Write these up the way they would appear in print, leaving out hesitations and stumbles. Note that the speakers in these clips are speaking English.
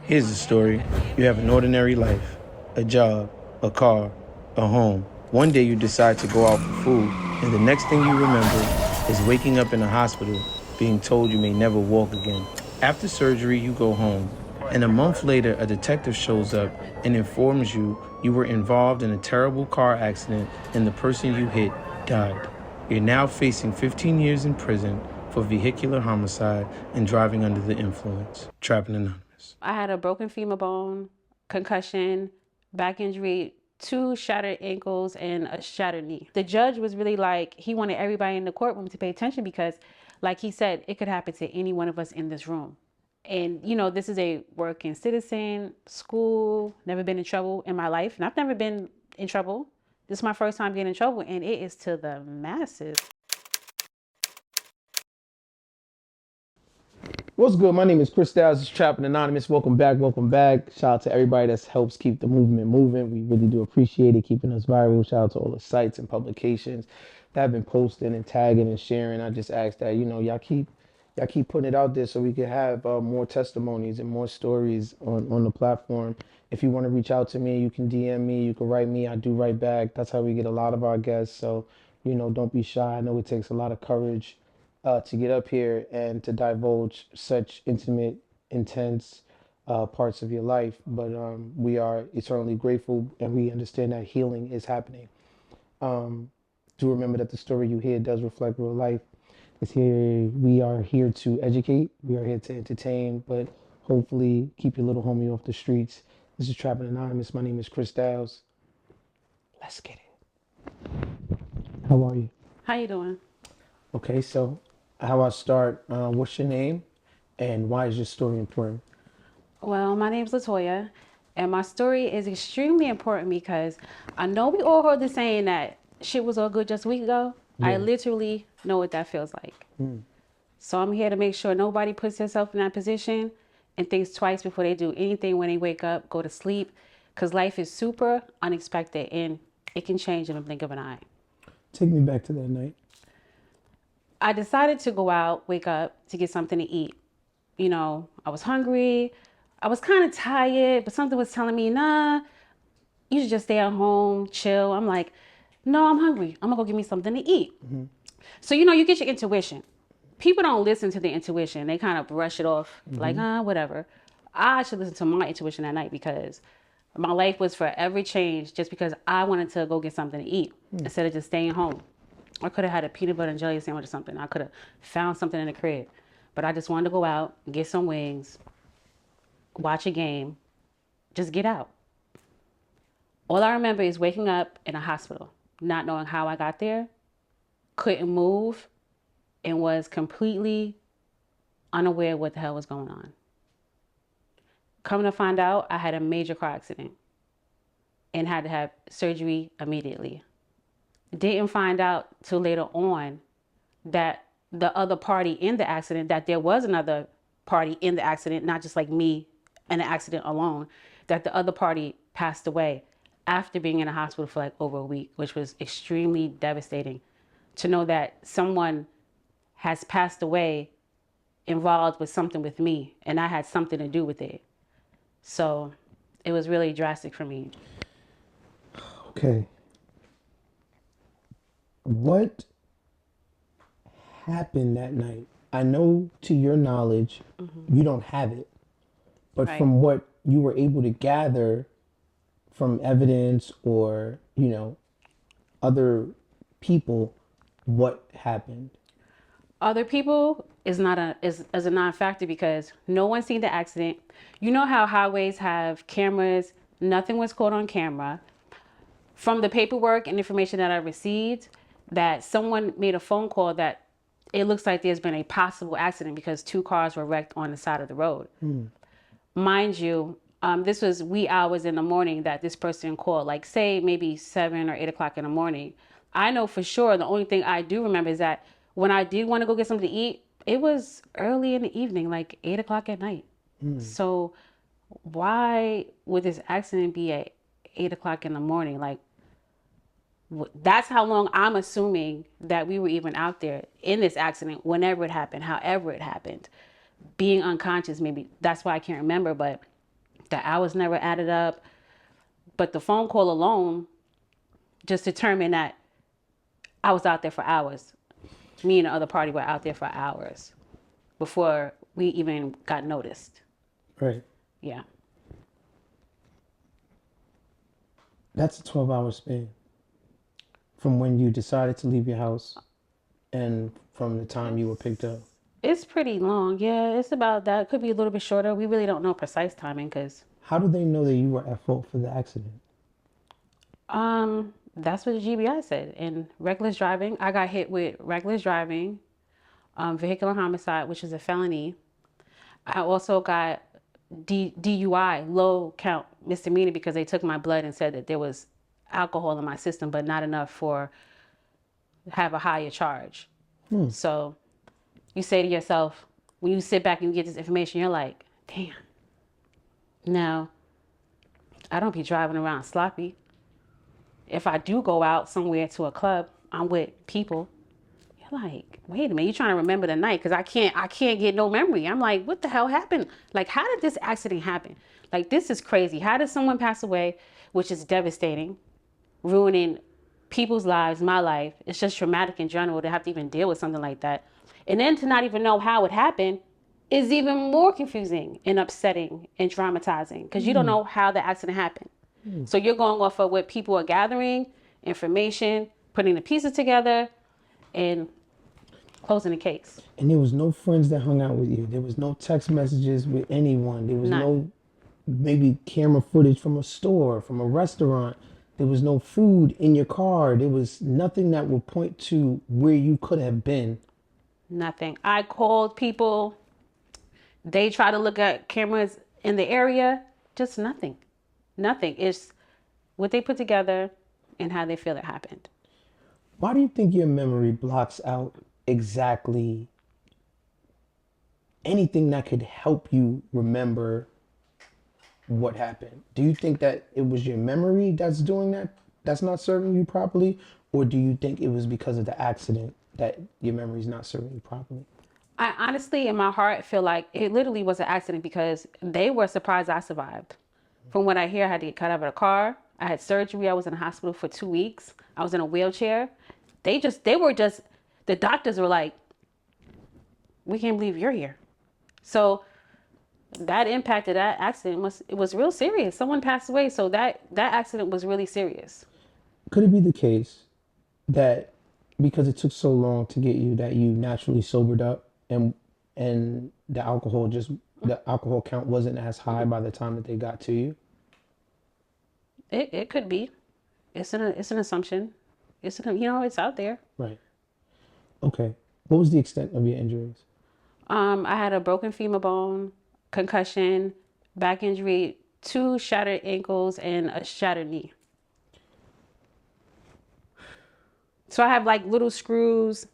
Here's the story. You have an ordinary life, a job, a car, a home. One day you decide to go out for food, and the next thing you remember is waking up in a hospital, being told you may never walk again. After surgery, you go home, and a month later, a detective shows up and informs you you were involved in a terrible car accident and the person you hit died. You're now facing 15 years in prison for vehicular homicide and driving under the influence. Trappin Anonymous. I had a broken femur bone, concussion, back injury, 2 shattered ankles, and a shattered knee. The judge was really like, he wanted everybody in the courtroom to pay attention because, like he said, it could happen to any one of us in this room. And, you know, this is a working citizen, school, never been in trouble in my life. And I've never been in trouble. This is my first time getting in trouble, and it is to the masses. What's good? My name is Chris Styles. It's Trappin Anonymous. Welcome back. Welcome back. Shout out to everybody that helps keep the movement moving. We really do appreciate it, keeping us viral. Shout out to all the sites and publications that have been posting and tagging and sharing. I just ask that, y'all keep putting it out there so we can have more testimonies and more stories on the platform. If you want to reach out to me, you can DM me, you can write me. I do write back. That's how we get a lot of our guests. So, don't be shy. I know it takes a lot of courage to get up here and to divulge such intimate, intense parts of your life. But we are eternally grateful and we understand that healing is happening. Do remember that the story you hear does reflect real life. It's here. We are here to educate. We are here to entertain, but hopefully keep your little homie off the streets. This is Trappin Anonymous. My name is Chris Styles. Let's get it. How are you? How you doing? Okay, so how I start? What's your name, and why is your story important? Well, my name's Latoya, and my story is extremely important because I know we all heard the saying that shit was all good just a week ago. I literally know what that feels like. So I'm here to make sure nobody puts themselves in that position and thinks twice before they do anything when they wake up, go to sleep, because life is super unexpected and it can change in the blink of an eye. Take me back to that night. I decided to go out, wake up to get something to eat. You know, I was hungry. I was kind of tired, but something was telling me, nah, you should just stay at home, chill. I'm like, no, I'm hungry. I'm gonna go get me something to eat. So, you get your intuition. People don't listen to the intuition. They kind of brush it off like, whatever. I should listen to my intuition that night because my life was forever changed just because I wanted to go get something to eat instead of just staying home. I could have had a peanut butter and jelly sandwich or something. I could have found something in the crib. But I just wanted to go out, get some wings, watch a game, just get out. All I remember is waking up in a hospital, not knowing how I got there, couldn't move, and was completely unaware of what the hell was going on. Coming to find out, I had a major car accident and had to have surgery immediately. Didn't find out till later on that the other party in the accident, that there was another party in the accident, not just like me in the accident alone, that the other party passed away after being in a hospital for like over a week, which was extremely devastating to know that someone has passed away involved with something with me and I had something to do with it. So it was really drastic for me. Okay. What happened that night? I know to your knowledge, you don't have it, but Right. from what you were able to gather from evidence or, other people, what happened? Other people is not a non-factor because no one seen the accident. You know how highways have cameras, nothing was caught on camera. From the paperwork and information that I received, that someone made a phone call that it looks like there's been a possible accident because 2 cars were wrecked on the side of the road. Mind you, this was wee hours in the morning that this person called, like say maybe 7 or 8 o'clock in the morning. I know for sure the only thing I do remember is that when I did want to go get something to eat, it was early in the evening, like 8 o'clock at night. So why would this accident be at 8 o'clock in the morning? Like, that's how long I'm assuming that we were even out there in this accident, whenever it happened, however it happened. Being unconscious, maybe that's why I can't remember, but The hours never added up. But the phone call alone just determined that I was out there for hours. Me and the other party were out there for hours before we even got noticed. Right. Yeah. That's a 12-hour span from when you decided to leave your house and from the time you were picked up. It's pretty long. Yeah, it's about that. It could be a little bit shorter. We really don't know precise timing because How do they know that you were at fault for the accident? that's what the GBI said. And reckless driving, I got hit with reckless driving, vehicular homicide, which is a felony. I also got DUI, low count misdemeanor, because they took my blood and said that there was alcohol in my system, but not enough for have a higher charge. So you say to yourself, when you sit back and you get this information, you're like, damn. Now, I don't be driving around sloppy. If I do go out somewhere to a club, I'm with people. You're like, wait a minute, you're trying to remember the night because I can't get no memory. I'm like, what the hell happened? Like, how did this accident happen? Like, this is crazy. How did someone pass away, which is devastating, ruining people's lives, my life. It's just traumatic in general to have to even deal with something like that. And then to not even know how it happened is even more confusing and upsetting and traumatizing because you don't know how the accident happened. So you're going off of what people are gathering, information, putting the pieces together, and closing the case. And there was no friends that hung out with you. There was no text messages with anyone. There was no maybe camera footage from a store, from a restaurant. There was no food in your car. There was nothing that would point to where you could have been. Nothing. I called people. They try to look at cameras in the area. Just nothing. Nothing. It's what they put together and how they feel it happened. Why do you think your memory blocks out exactly anything that could help you remember what happened? Do you think that it was your memory that's doing that, that's not serving you properly? Or do you think it was because of the accident that your memory's not serving you properly? I honestly, in my heart, feel like it literally was an accident because they were surprised I survived. From what I hear, I had to get cut out of the car. I had surgery. I was in the hospital for 2 weeks. I was in a wheelchair. The doctors were like, we can't believe you're here. So that impacted that accident. It was real serious. Someone passed away. So that accident was really serious. Could it be the case that because it took so long to get you that you naturally sobered up and the alcohol count wasn't as high by the time that they got to you? It could be. It's an assumption. It's out there. Right. Okay. What was the extent of your injuries? I had a broken femur bone, concussion, back injury, 2 shattered ankles, and a shattered knee. So I have like little screws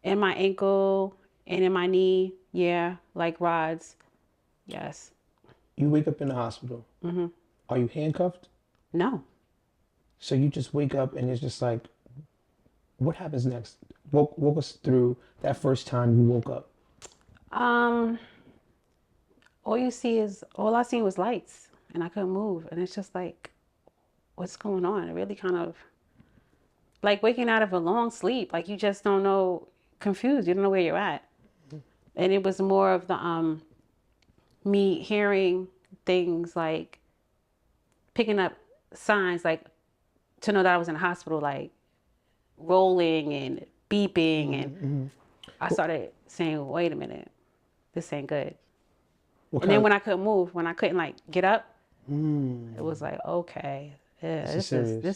in my ankle and in my knee. Yeah, like rods. Yes. You wake up in the hospital. Mm-hmm. Are you handcuffed? No. So you just wake up and it's just like, what happens next? Walk us through that first time you woke up. All I seen was lights and I couldn't move. And it's just like, what's going on? It really kind of like waking out of a long sleep. Like you just don't know, confused. You don't know where you're at. And it was more of the, me hearing things like picking up signs, like to know that I was in the hospital, like rolling and beeping. And I started saying, wait a minute, this ain't good. And then when I couldn't move, when I couldn't like get up, it was like, okay, yeah, this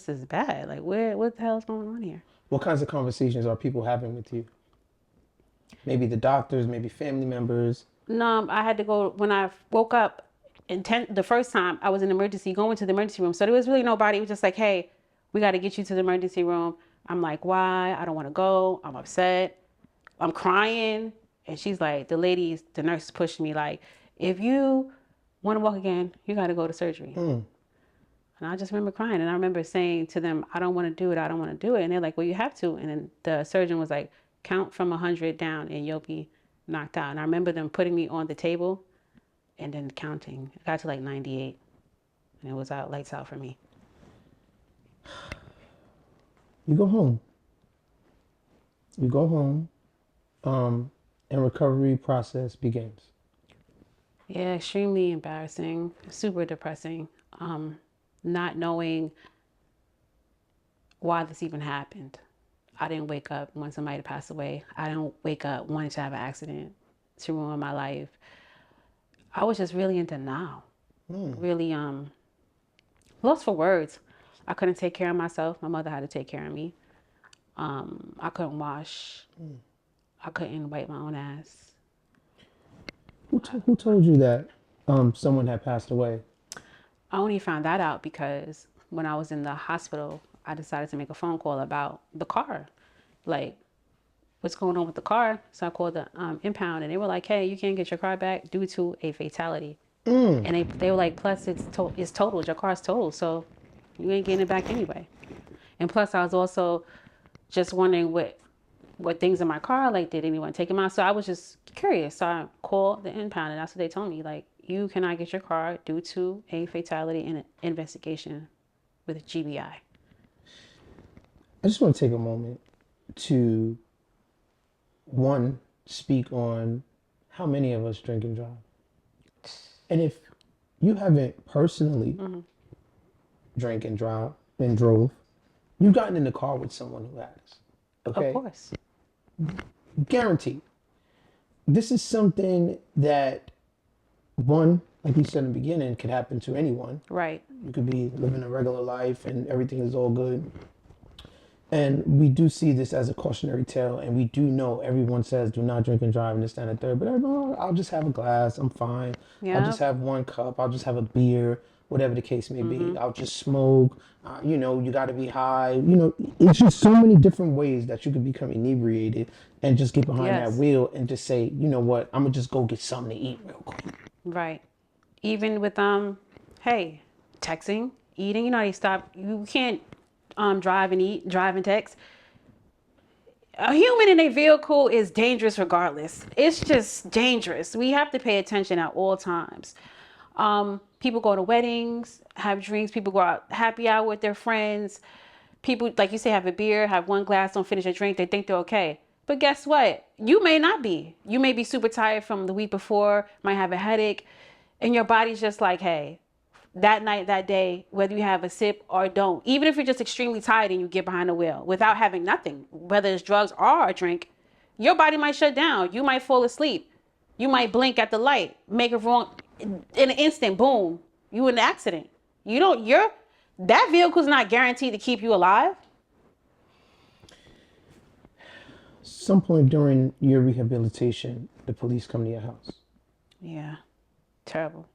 is bad. Like what the hell is going on here? What kinds of conversations are people having with you? Maybe the doctors, maybe family members. No, I had to go when I woke up. The first time I was in going to the emergency room. So there was really nobody. It was just like, hey, we got to get you to the emergency room. I'm like, why? I don't want to go. I'm upset. I'm crying. And she's like, the nurse pushed me like, if you want to walk again, you got to go to surgery. And I just remember crying. And I remember saying to them, I don't want to do it. I don't want to do it. And they're like, well, you have to. And then the surgeon was like, count from 100 down and you'll be knocked out. And I remember them putting me on the table and then counting. I got to like 98, and it was out, lights out for me. You go home. You go home, and recovery process begins. Yeah, extremely embarrassing, super depressing. Not knowing why this even happened. I didn't wake up when somebody passed away. I didn't wake up wanting to have an accident to ruin my life. I was just really in denial. Really lost for words. I couldn't take care of myself. My mother had to take care of me. I couldn't wash. I couldn't wipe my own ass. Who told you that someone had passed away? I only found that out because when I was in the hospital, I decided to make a phone call about the car. Like, what's going on with the car? So I called the impound, and they were like, hey, you can't get your car back due to a fatality. And they were like, plus it's totaled. Your car's totaled, so you ain't getting it back anyway. And plus, I was also just wondering what things in my car, like, did anyone take them out? So I was just curious. So I called the impound, and that's what they told me. Like, you cannot get your car due to a fatality in an investigation with GBI. I just want to take a moment to, one, speak on how many of us drink and drive. And if you haven't personally drank and drive and drove, you've gotten in the car with someone who has. Okay? Of course. Guaranteed. This is something that, one, like you said in the beginning, could happen to anyone. Right. You could be living a regular life and everything is all good. And we do see this as a cautionary tale, and we do know everyone says do not drink and drive and this, that, and the third. But everyone, I'll just have a glass, I'm fine. Yeah. I'll just have one cup, I'll just have a beer, whatever the case may be. I'll just smoke. You know, you got to be high. You know, it's just so many different ways that you could become inebriated and just get behind that wheel and just say, you know what, I'm gonna just go get something to eat real quick. Right. Even with hey, texting, eating, you know, you can't drive and eat, drive and text. A human in a vehicle is dangerous regardless. It's just dangerous. We have to pay attention at all times. People go to weddings, have drinks, people go out happy hour with their friends. People, like you say, have a beer, have one glass, don't finish a drink, they think they're okay. But guess what? You may not be. You may be super tired from the week before, might have a headache, and your body's just like, hey, that night, that day, whether you have a sip or don't, even if you're just extremely tired and you get behind the wheel without having nothing, whether it's drugs or a drink, your body might shut down. You might fall asleep. You might blink at the light, make a wrong, in an instant, boom, you in an accident. That vehicle's not guaranteed to keep you alive. Some point during your rehabilitation, the police come to your house. Yeah, terrible.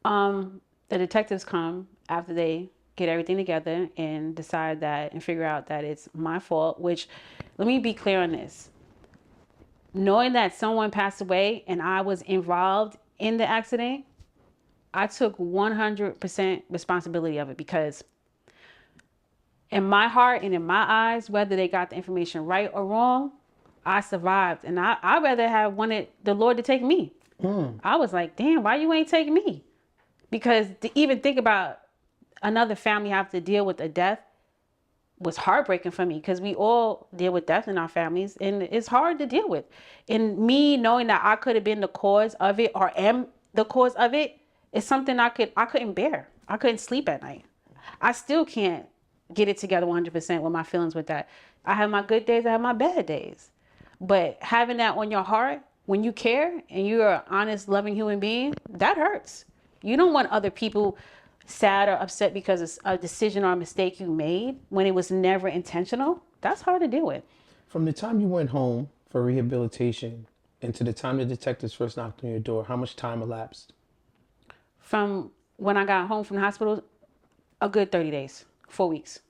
The detectives come after they get everything together and decide that and figure out that it's my fault, which, let me be clear on this. Knowing that someone passed away and I was involved in the accident, I took 100% responsibility of it, because in my heart and in my eyes, whether they got the information right or wrong, I survived. And I rather have wanted the Lord to take me. I was like, damn, why you ain't taking me? Because to even think about another family have to deal with a death was heartbreaking for me, because we all deal with death in our families and it's hard to deal with. And me knowing that I could have been the cause of it or am the cause of it is something I couldn't bear. I couldn't sleep at night. I still can't get it together 100% with my feelings with that. I have my good days, I have my bad days. But having that on your heart, when you care and you're an honest, loving human being, that hurts. You don't want other people sad or upset because it's a decision or a mistake you made when it was never intentional. That's hard to deal with. From the time you went home for rehabilitation and to the time the detectives first knocked on your door, how much time elapsed? From when I got home from the hospital, a good 30 days, 4 weeks.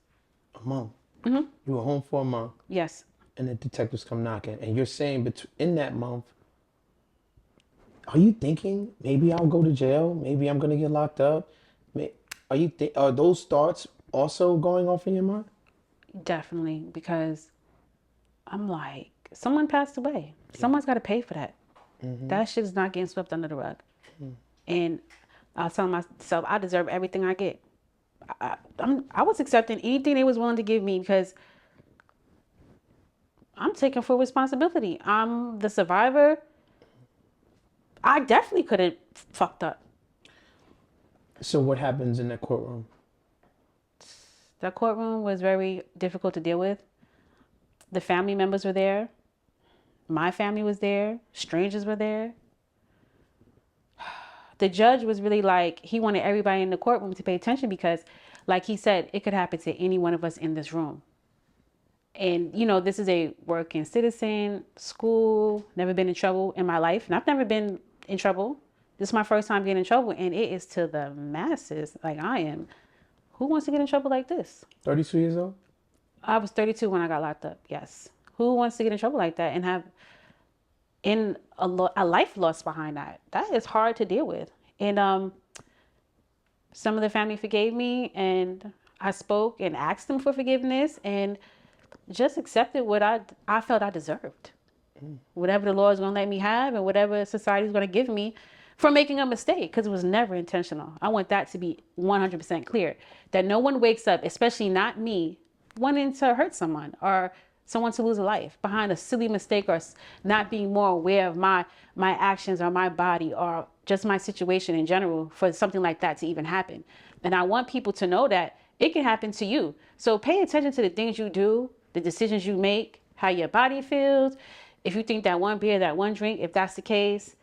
A month? Mm-hmm. You were home for a month? Yes. And the detectives come knocking. And you're saying in that month, are you thinking maybe I'll go to jail? Maybe I'm going to get locked up? Are those thoughts also going off in your mind? Definitely, because I'm like, someone passed away. Someone's got to pay for that. That shit is not getting swept under the rug. And I was telling myself, I deserve everything I get. I was accepting anything they was willing to give me because I'm taking full responsibility. I'm the survivor. I definitely could have fucked up. So what happens in that courtroom? That courtroom was very difficult to deal with. The family members were there. My family was there. Strangers were there. The judge was really like, he wanted everybody in the courtroom to pay attention because, like he said, it could happen to any one of us in this room. And, you know, this is a working citizen, school, never been in trouble in my life. And I've never been in trouble. This is my first time getting in trouble. And it is to the masses, like I am. Who wants to get in trouble like this? 32 years old? I was 32 when I got locked up, yes. Who wants to get in trouble like that and have a life loss behind that? That is hard to deal with. And some of the family forgave me, and I spoke and asked them for forgiveness and just accepted what I felt I deserved. Whatever the law is going to let me have and whatever society is going to give me for making a mistake, because it was never intentional. I want that to be 100% clear, that no one wakes up, especially not me, wanting to hurt someone or someone to lose a life behind a silly mistake or not being more aware of my actions or my body or just my situation in general for something like that to even happen. And I want people to know that it can happen to you. So pay attention to the things you do, the decisions you make, how your body feels. If you think that one beer, that one drink, if that's the case,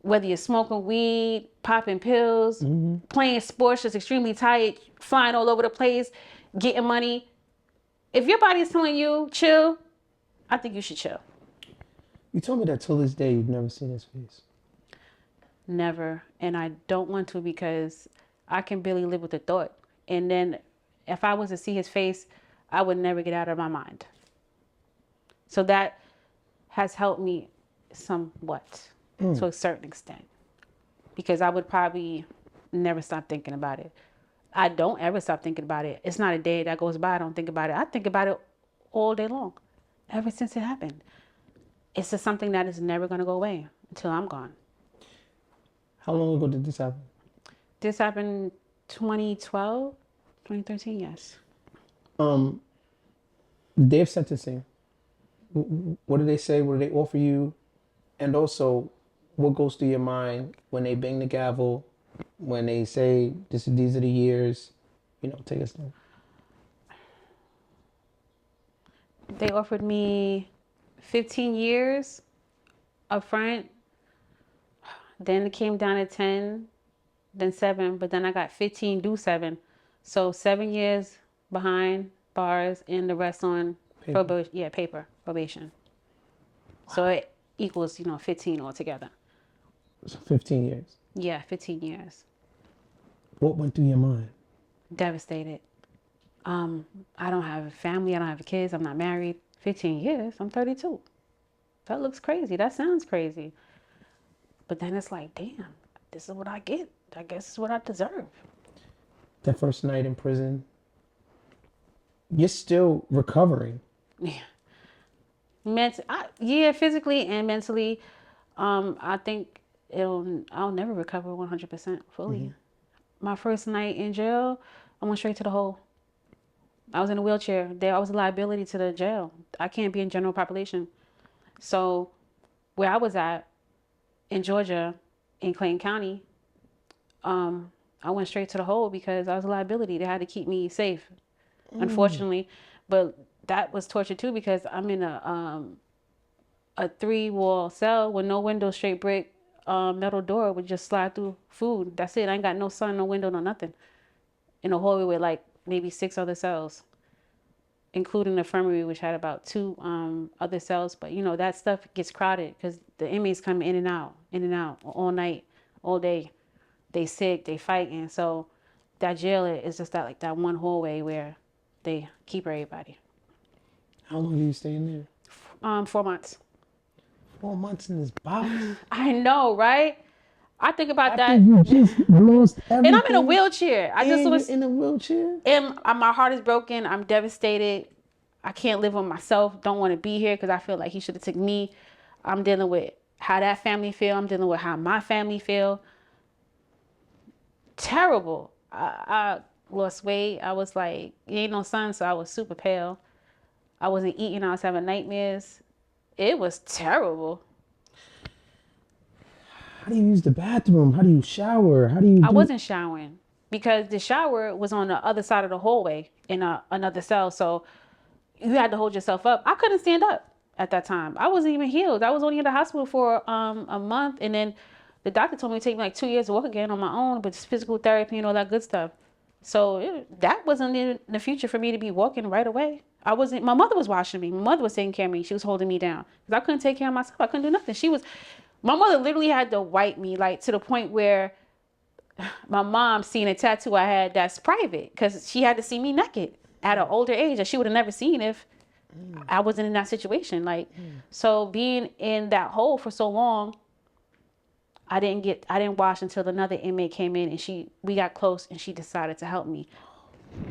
whether you're smoking weed, popping pills, playing sports, just extremely tired, flying all over the place, getting money. If your body is telling you chill, I think you should chill. You told me that till this day you've never seen his face. Never. And I don't want to because I can barely live with the thought. And then if I was to see his face, I would never get out of my mind. So that has helped me somewhat to a certain extent, because I would probably never stop thinking about it. I don't ever stop thinking about it. It's not a day that goes by I don't think about it. I think about it all day long, ever since it happened. It's just something that is never going to go away until I'm gone. How long ago did this happen? This happened 2012, 2013, yes. Day of sentencing. What do they say? What do they offer you? And also, what goes through your mind when they bang the gavel, when they say these are the years? You know, take us through. They offered me 15 years up front. Then it came down to 10, then 7, but then I got 15 due 7. So 7 years behind bars and the rest on probation. So it equals, 15 altogether. So 15 years. Yeah, 15 years. What went through your mind? Devastated. I don't have a family. I don't have kids. I'm not married. 15 years. I'm 32. That looks crazy. That sounds crazy. But then it's like, damn, this is what I get. I guess it's what I deserve. That first night in prison, you're still recovering. Yeah. Physically and mentally. I think I'll never recover 100% fully. My first night in jail, I went straight to the hole. I was in a wheelchair. I was a liability to the jail. I can't be in general population. So where I was at in Georgia, in Clayton County, I went straight to the hole because I was a liability. They had to keep me safe, unfortunately. But that was torture too, because I'm in a 3-wall cell with no window, straight brick, metal door would just slide through food. That's it. I ain't got no sun, no window, no nothing. In a hallway with like maybe 6 other cells, including the infirmary, which had about 2 other cells. But that stuff gets crowded because the inmates come in and out all night, all day. They sick, they fighting. So that jail is just that one hallway where they keep everybody. How long do you stay in there? 4 months. 4 months in this box. I know, right? I think about After that. you just lost everything. And I'm in a wheelchair. You're in a wheelchair? And my heart is broken. I'm devastated. I can't live with myself. Don't want to be here because I feel like he should have took me. I'm dealing with how that family feel. I'm dealing with how my family feel. Terrible. I lost weight. I was like, ain't no sun, so I was super pale. I wasn't eating. I was having nightmares. It was terrible. How do you use the bathroom? How do you shower? How do you I wasn't showering because the shower was on the other side of the hallway in another cell. So you had to hold yourself up. I couldn't stand up at that time. I wasn't even healed. I was only in the hospital for a month. And then the doctor told me it would take me like 2 years to walk again on my own, but physical therapy and all that good stuff. So that wasn't in the future for me to be walking right away. My mother was washing me. My mother was taking care of me. She was holding me down because I couldn't take care of myself. I couldn't do nothing. My mother literally had to wipe me, like to the point where my mom seen a tattoo I had that's private because she had to see me naked at an older age that she would have never seen if I wasn't in that situation. So being in that hole for so long, I didn't wash until another inmate came in and we got close and she decided to help me.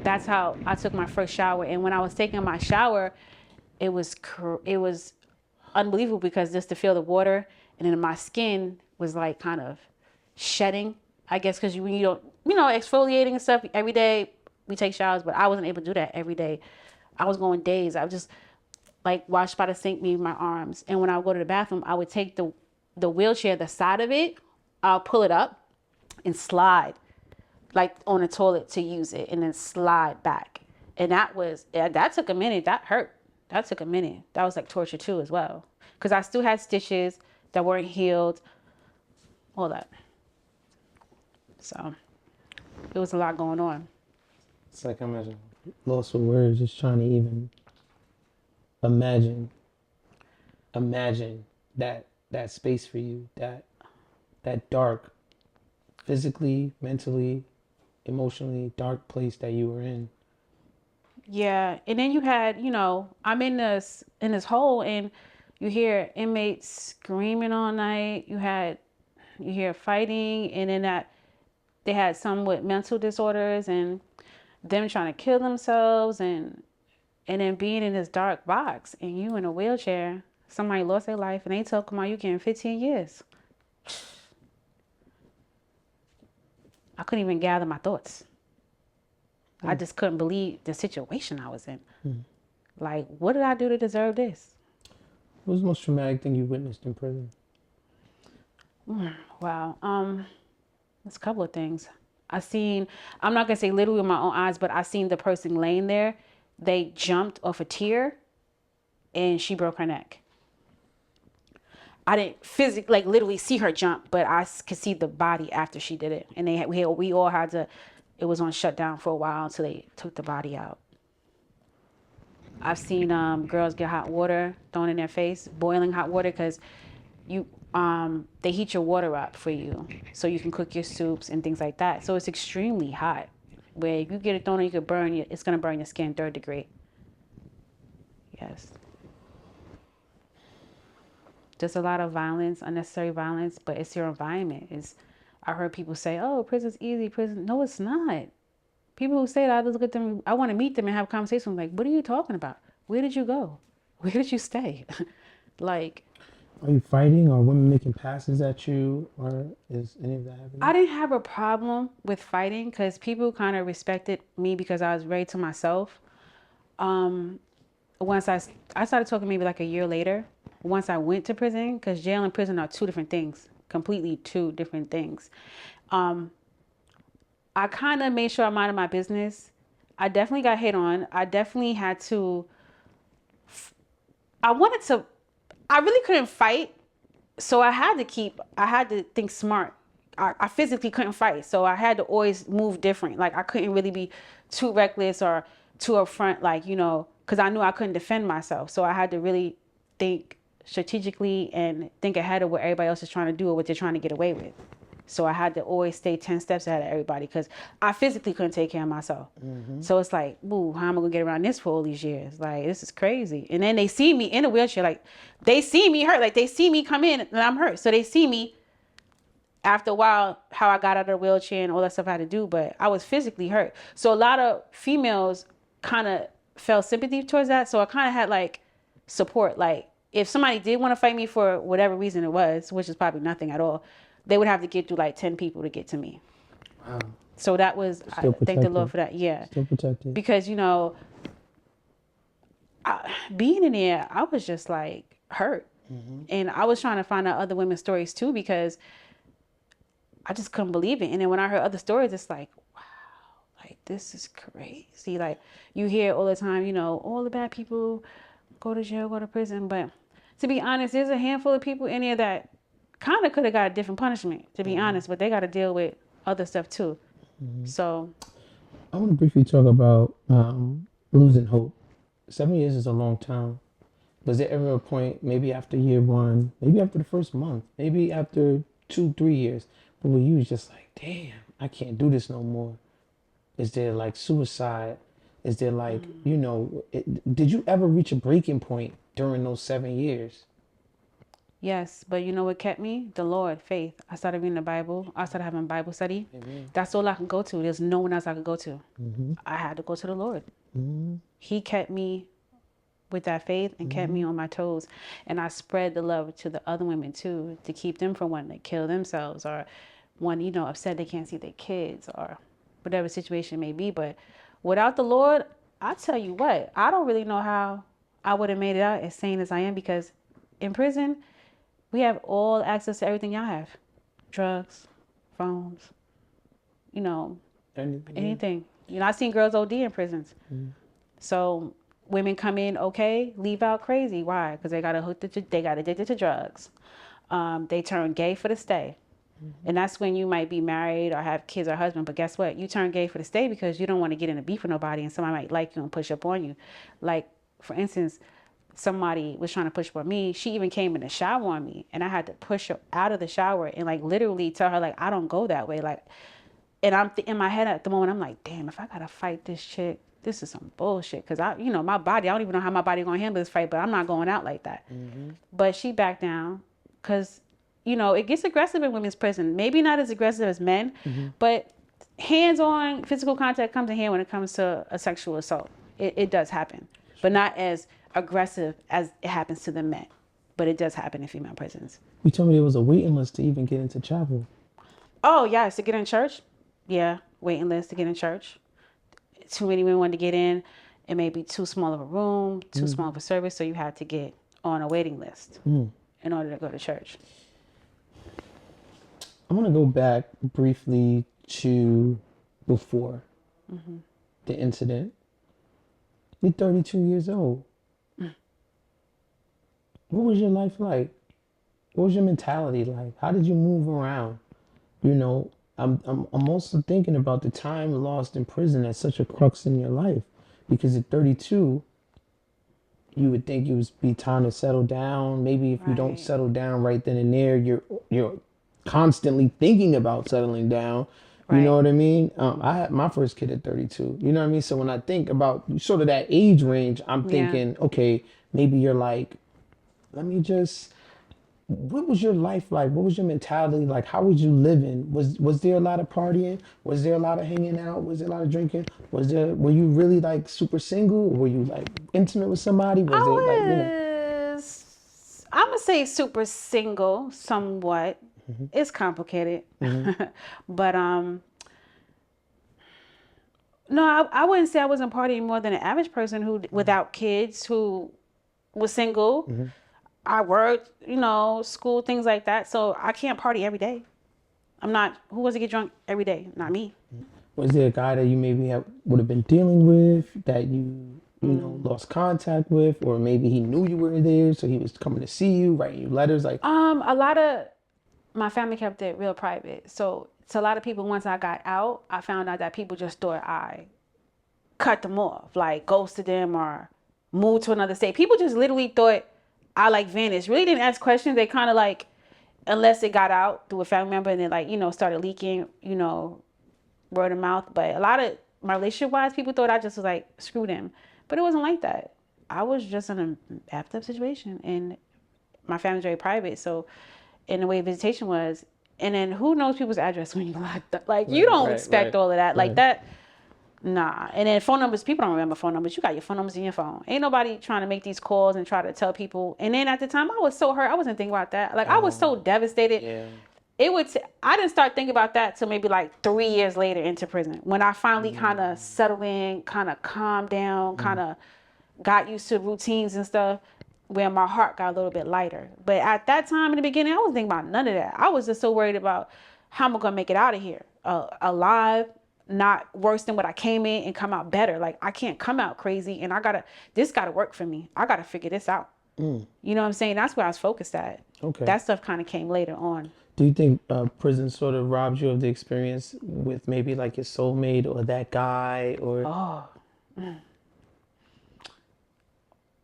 That's how I took my first shower. And when I was taking my shower, it was unbelievable because just to feel the water and then my skin was like kind of shedding, I guess, because when you don't, exfoliating and stuff every day, we take showers, but I wasn't able to do that every day. I was going days. I would just like wash by the sink, me my arms. And when I would go to the bathroom, I would take the wheelchair, the side of it, I'll pull it up and slide like on the toilet to use it and then slide back. And that took a minute. That hurt. That took a minute. That was like torture too as well. Because I still had stitches that weren't healed. All that. So it was a lot going on. It's like I'm lost for words just trying to even imagine that space for you, that dark, physically, mentally, emotionally dark place that you were in. Yeah, and then you had, I'm in this hole, and you hear inmates screaming all night. You hear fighting, and then that they had some with mental disorders and them trying to kill themselves, and then being in this dark box and you in a wheelchair. Somebody lost their life, and they talking about you getting 15 years. I couldn't even gather my thoughts. I just couldn't believe the situation I was in. Like, what did I do to deserve this? What was the most traumatic thing you witnessed in prison? Wow. There's a couple of things. I'm not going to say literally with my own eyes, but I seen the person laying there. They jumped off a tier and she broke her neck. I didn't physically, like literally see her jump, but I could see the body after she did it. And we all had to, it was on shutdown for a while until they took the body out. I've seen girls get hot water thrown in their face, boiling hot water, because they heat your water up for you so you can cook your soups and things like that. So it's extremely hot. Where if you get it thrown, you could it's going to burn your skin 3rd degree. Yes. There's a lot of violence, unnecessary violence, but it's your environment. I heard people say, oh, prison's easy. No, it's not. People who say that, I look at them, I want to meet them and have a conversation. I'm like, what are you talking about? Where did you go? Where did you stay? Like, are you fighting or women making passes at you, or is any of that happening? I didn't have a problem with fighting because people kind of respected me because I was very to myself. Once I started talking maybe like a year later, once I went to prison, because jail and prison are 2 different things, completely 2 different things. I kind of made sure I minded my business. I definitely got hit on. I definitely had to, I really couldn't fight. So I had to think smart. I physically couldn't fight. So I had to always move different. Like I couldn't really be too reckless or too upfront, like, because I knew I couldn't defend myself. So I had to really think strategically and think ahead of what everybody else is trying to do or what they're trying to get away with. So I had to always stay 10 steps ahead of everybody because I physically couldn't take care of myself. Mm-hmm. So it's like, ooh, how am I going to get around this for all these years? Like, this is crazy. And then they see me in a wheelchair. Like, they see me hurt. Like, they see me come in and I'm hurt. So they see me after a while how I got out of the wheelchair and all that stuff I had to do. But I was physically hurt. So a lot of females kind of felt sympathy towards that. So I kind of had, like, support. Like, if somebody did want to fight me for whatever reason it was, which is probably nothing at all, they would have to get through like 10 people to get to me. Wow. So that was, I thank the Lord for that. Yeah. Still protected. Because, you know, being in there, I was just like hurt. And I was trying to find out other women's stories too, because I just couldn't believe it. And then when I heard other stories, it's like, wow, like this is crazy. Like you hear all the time, you know, all the bad people go to jail, go to prison. But to be honest, there's a handful of people in there that kind of could have got a different punishment, to be honest, but they got to deal with other stuff too. So I want to briefly talk about losing hope. 7 years is a long time. Was there ever a point, maybe after year one, maybe after the first month, maybe after 2-3 years, but where you was just like, damn, I can't do this no more? Is there like suicide? Is there like, you know, did you ever reach a breaking point during those 7 years? yes, but you know what kept me? The Lord, faith. I started reading the Bible. I started having Bible study. That's all I could go to. There's no one else I could go to. I had to go to the Lord. He kept me with that faith and kept me on my toes. And I spread the love to the other women too, to keep them from wanting to kill themselves or one, you know, upset they can't see their kids or whatever situation may be. But without the Lord, I tell you what, I don't really know how I would have made it out as sane as I am, because in prison, we have all access to everything y'all have. Drugs, phones, you know, anything. You know, I've seen girls OD in prisons. So women come in okay, leave out crazy. Why? Because they got addicted to drugs. They turn gay for the stay. And that's when you might be married or have kids or husband. But guess what? You turn gay for the stay because you don't want to get in a beef with nobody and somebody might like you and push up on you. Like, for instance, somebody was trying to push up on me. She even came in the shower on me and I had to push her out of the shower and like literally tell her like, I don't go that way. Like, and I'm in my head at the moment, I'm like, damn, if I got to fight this chick, this is some bullshit. Cause I, you know, my body, I don't even know how my body gonna handle this fight, but I'm not going out like that. But she backed down cause, you know, it gets aggressive in women's prison. Maybe not as aggressive as men, but hands-on physical contact comes in hand when it comes to a sexual assault. It does happen, but not as aggressive as it happens to the men. But it does happen in female prisons. You told me there was a waiting list to even get into chapel. Oh, yes, to get in church. Yeah, waiting list to get in church. Too many women wanted to get in. It may be too small of a room, too small of a service, so you had to get on a waiting list in order to go to church. I want to go back briefly to before the incident. You're 32 years old. What was your life like? What was your mentality like? How did you move around? You know, I'm also thinking about the time lost in prison as such a crux in your life, because at 32, you would think it would be time to settle down. Maybe if you don't settle down right then and there, you're constantly thinking about settling down. You know what I mean? I had my first kid at 32. You know what I mean? So when I think about sort of that age range, I'm thinking, okay, maybe you're like, what was your life like? What was your mentality like? How was you living? Was there a lot of partying? Was there a lot of hanging out? Was there a lot of drinking? Were you really like super single? Or were you like intimate with somebody? I'm gonna say super single, somewhat. It's complicated, but no, I wouldn't say I wasn't partying more than an average person who, without kids, who was single. I worked, you know, school, things like that. So I can't party every day. Who wants to get drunk every day? Not me. Was there a guy that you maybe would have been dealing with that you know, lost contact with, or maybe he knew you were there, so he was coming to see you, writing you letters? Like, a lot of my family kept it real private. So to a lot of people, once I got out, I found out that people just thought I cut them off, like ghosted them or moved to another state. People just literally thought I like vanished. Really didn't ask questions. They kind of like, unless it got out through a family member and then like, you know, started leaking, you know, word of mouth. But a lot of my relationship wise, people thought I just was like, screw them. But it wasn't like that. I was just in a effed up situation and my family's very private. So in the way visitation was, and then who knows people's address when you locked up? Like you don't expect all of that. Like that, Nah. And then phone numbers, people don't remember phone numbers. You got your phone numbers in your phone. Ain't nobody trying to make these calls and try to tell people. And then at the time, I was so hurt. I wasn't thinking about that. Like, I was so devastated. Yeah. I didn't start thinking about that till maybe like 3 years later into prison. When I finally kind of settled in, kind of calmed down, kind of got used to routines and stuff, where my heart got a little bit lighter. But at that time in the beginning, I wasn't thinking about none of that. I was just so worried about how am I going to make it out of here? Alive, not worse than what I came in, and come out better. Like, I can't come out crazy, and this got to work for me. I got to figure this out. You know what I'm saying? That's where I was focused at. Okay. That stuff kind of came later on. Do you think prison sort of robbed you of the experience with maybe like your soulmate or that guy or?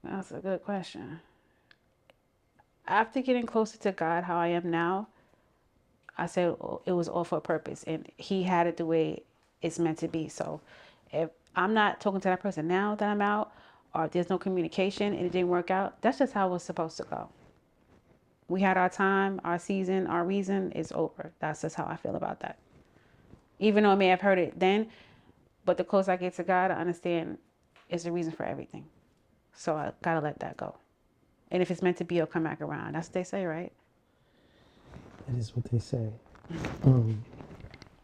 That's a good question. After getting closer to God, how I am now, I said it was all for a purpose, and He had it the way it's meant to be. So if I'm not talking to that person now that I'm out, or if there's no communication and it didn't work out, that's just how it was supposed to go. We had our time, our season, our reason. It's over. That's just how I feel about that. Even though I may have heard it then, but the closer I get to God, I understand it's a reason for everything. So I gotta let that go. And if it's meant to be, it'll come back around. That's what they say, right? It is what they say.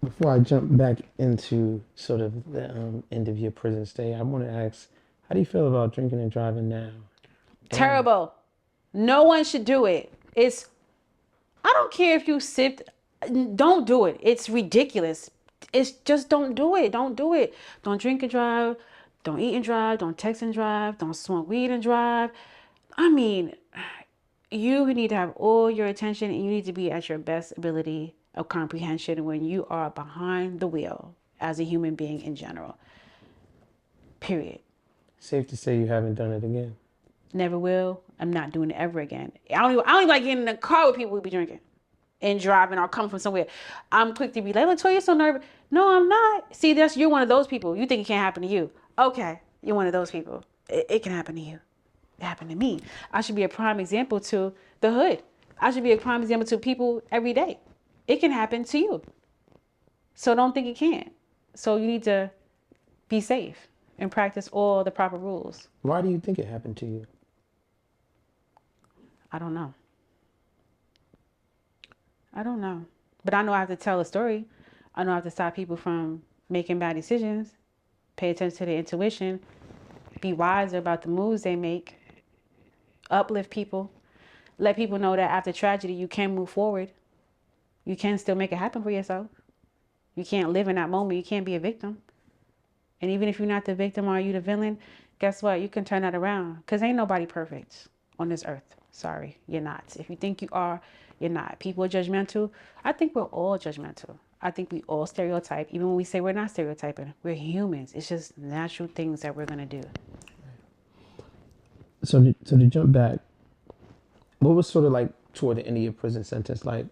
Before I jump back into sort of the end of your prison stay, I want to ask, how do you feel about drinking and driving now? Terrible. No one should do it. I don't care if you sipped, don't do it. It's ridiculous. It's just don't do it. Don't do it. Don't drink and drive. Don't eat and drive. Don't text and drive. Don't smoke weed and drive. I mean, you need to have all your attention, and you need to be at your best ability of comprehension when you are behind the wheel as a human being in general. Period. Safe to say you haven't done it again. Never will. I'm not doing it ever again. I don't even like getting in the car with people who be drinking and driving or come from somewhere. I'm quick to be like, Latoya, you're so nervous. No, I'm not. See, you're one of those people. You think it can't happen to you. Okay, you're one of those people. It can happen to you. It happened to me. I should be a prime example to the hood. I should be a prime example to people every day. It can happen to you. So don't think it can't. So you need to be safe and practice all the proper rules. Why do you think it happened to you? I don't know. But I know I have to tell a story. I know I have to stop people from making bad decisions. Pay attention to their intuition. Be wiser about the moves they make. Uplift people. Let people know that after tragedy, you can move forward. You can still make it happen for yourself. You can't live in that moment. You can't be a victim. And even if you're not the victim or you the villain, guess what? You can turn that around. Because ain't nobody perfect on this earth. Sorry, you're not. If you think you are, you're not. People are judgmental. I think we're all judgmental. I think we all stereotype. Even when we say we're not stereotyping, we're humans. It's just natural things that we're going to do. So to jump back, what was sort of like toward the end of your prison sentence like?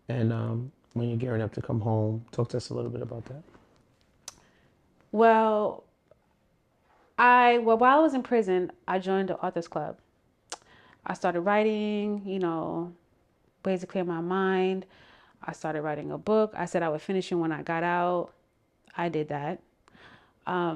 And when you're gearing up to come home, talk to us a little bit about that. Well, while I was in prison, I joined the Authors Club. I started writing, ways to clear my mind. I started writing a book. I said I would finish it when I got out. I did that. I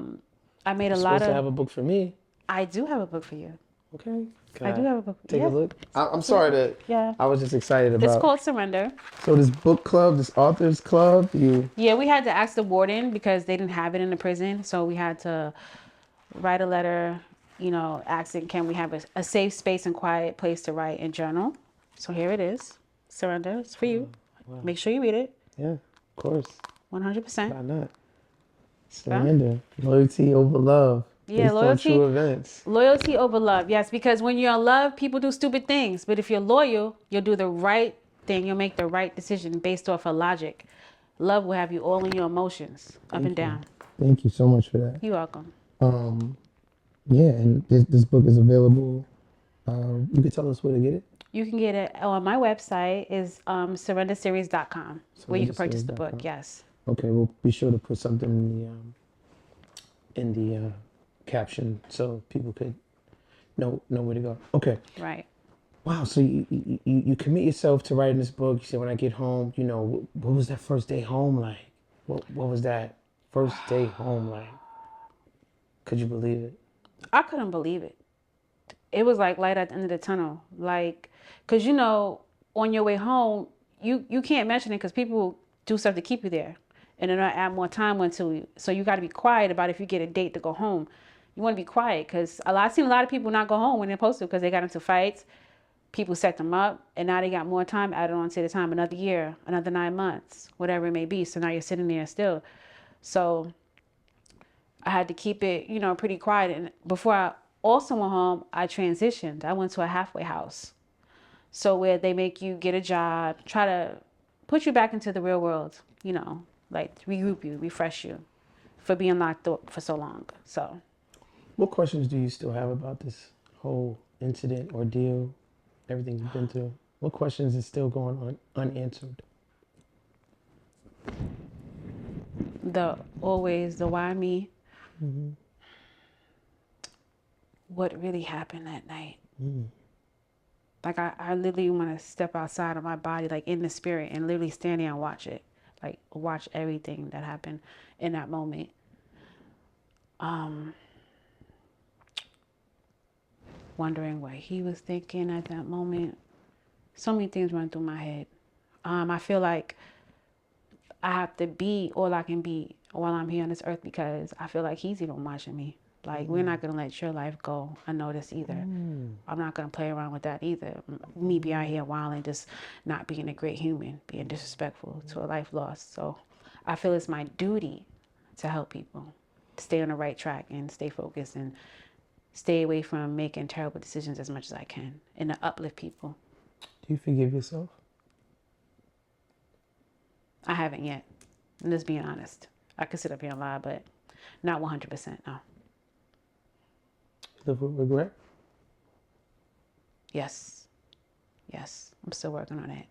made a lot of... Supposed to have a book for me. I do have a book for you. Okay. I do have a book. Take a look. I'm sorry to... Yeah. I was just excited about... It's called Surrender. So this book club, this authors club, Yeah, we had to ask the warden because they didn't have it in the prison. So we had to write a letter, asking, can we have a safe space and quiet place to write and journal? So here it is. Surrender. It's for you. Wow. Make sure you read it. Yeah, of course. 100%. Why not? Surrender. Loyalty over love. Yeah, based loyalty. On true events. Loyalty over love. Yes, because when you're in love, people do stupid things. But if you're loyal, you'll do the right thing. You'll make the right decision based off of logic. Love will have you all in your emotions, up and down. Thank you so much for that. You're welcome. Yeah, and this book is available. You can tell us where to get it. You can get it on my website is surrenderseries.com, where you can purchase the book. Yes. Okay, we'll be sure to put something in the caption so people could know where to go. Okay. Right. Wow. So you commit yourself to writing this book. You said when I get home, what was that first day home like? What was that first day home like? Could you believe it? I couldn't believe it. It was like light at the end of the tunnel. Like, cause you know, on your way home, you can't mention it because people do stuff to keep you there, and then I add more time until you. So you got to be quiet about if you get a date to go home. You want to be quiet because I've seen a lot of people not go home when they're supposed to because they got into fights. People set them up, and now they got more time added on to the time, another year, another 9 months, whatever it may be. So now you're sitting there still. So I had to keep it, you know, pretty quiet. And before I also went home, I transitioned. I went to a halfway house. So where they make you get a job, try to put you back into the real world, you know, like regroup you, refresh you for being locked up for so long. So What questions do you still have about this whole incident, ordeal, everything you've been through? What questions is still going on unanswered? the why me, what really happened that night. Like I literally want to step outside of my body, like in the spirit, and literally stand there and watch it, like watch everything that happened in that moment. Wondering what he was thinking at that moment. So many things run through my head. I feel like I have to be all I can be while I'm here on this earth because I feel like he's even watching me. Like, we're not going to let your life go unnoticed either. I'm not going to play around with that either. Me being out here wilding, just not being a great human, being disrespectful to a life lost. So I feel it's my duty to help people stay on the right track and stay focused and stay away from making terrible decisions as much as I can and to uplift people. Do you forgive yourself? I haven't yet. I'm just being honest. I could sit up here and lie, but not 100%, no. Live with regret? Yes. Yes. I'm still working on it.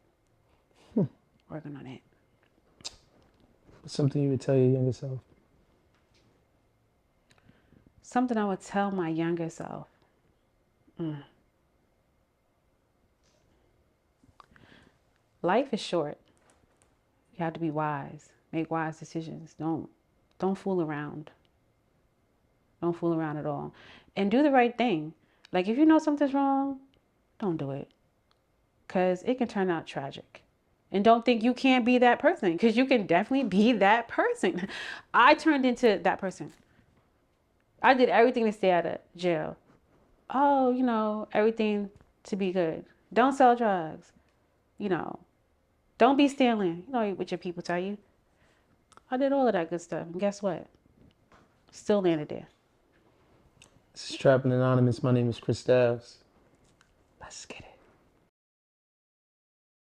Working on it. What's something you would tell your younger self? Something I would tell my younger self. Life is short. You have to be wise. Make wise decisions. Don't fool around. Don't fool around at all. And do the right thing. Like, if you know something's wrong, don't do it. Because it can turn out tragic. And don't think you can't be that person. Because you can definitely be that person. I turned into that person. I did everything to stay out of jail. Oh, you know, everything to be good. Don't sell drugs. You know, don't be stealing. You know what your people tell you. I did all of that good stuff. And guess what? Still landed there. This is Trappin Anonymous. My name is Chris Styles. Let's get it.